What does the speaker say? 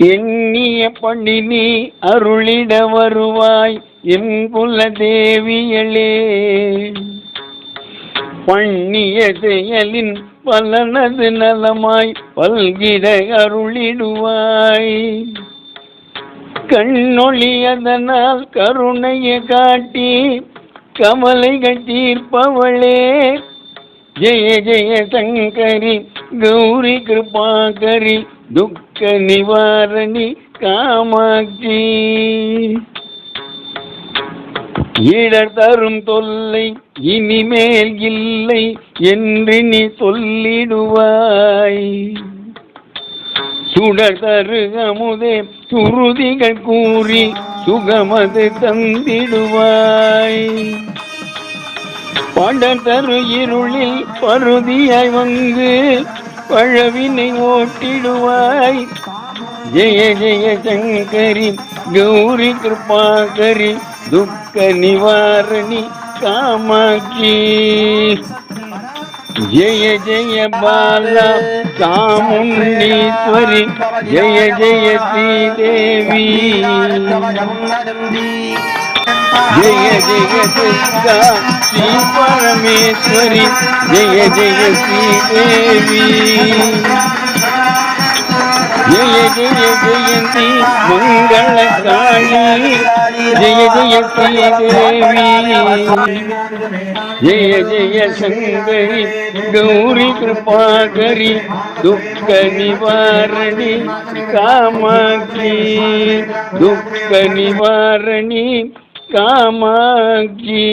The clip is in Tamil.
எண்ணிய பணி நீ அருளிட வருவாய் என் குல தேவியளே. பண்ணிய செயலின் பலனது நலமாய் பல்கிட அருளிடுவாய். கண்ணொளி அதனால் கருணைய காட்டி கவலைகள் தீர்ப்பவளே. ஜெய ஜெய சங்கரி கௌரி கிருபாகரி துக்க நிவாரணி காமாட்சி. இடர் தரும் தொல்லை இனிமேல் இல்லை என்று நீ சொல்லிடுவாய். சுடர் தரு அமுதே சுருதிகள் கூறி சுகமது தந்திடுவாய். படர் தரு இருளில் பருதியாய் வந்து பழவினை ஓட்டிடுவாய். ஜெய ஜெய சங்கரி கௌரி கிருபாகரி துக்க நிவாரணி காமாட்சி. ஜெய ஜெய பாலா சாமுண்டீஸ்வரி ஜெய ஜெய ஸ்ரீதேவி. ஜெய ஜெய துர்கா ஸ்ரீ பரமேஸ்வரி ஜெய ஜெய ஸ்ரீதேவி. ஜெய ஜெய ஜெயந்தி மங்கள காளி ஜெய ஜெய ஸ்ரீதேவி. ஜெய ஜெய சங்கரி கௌரி கிருபாகரி துக்க நிவாரணி காமாட்சி. துக்க நிவாரணி காமாட்சி.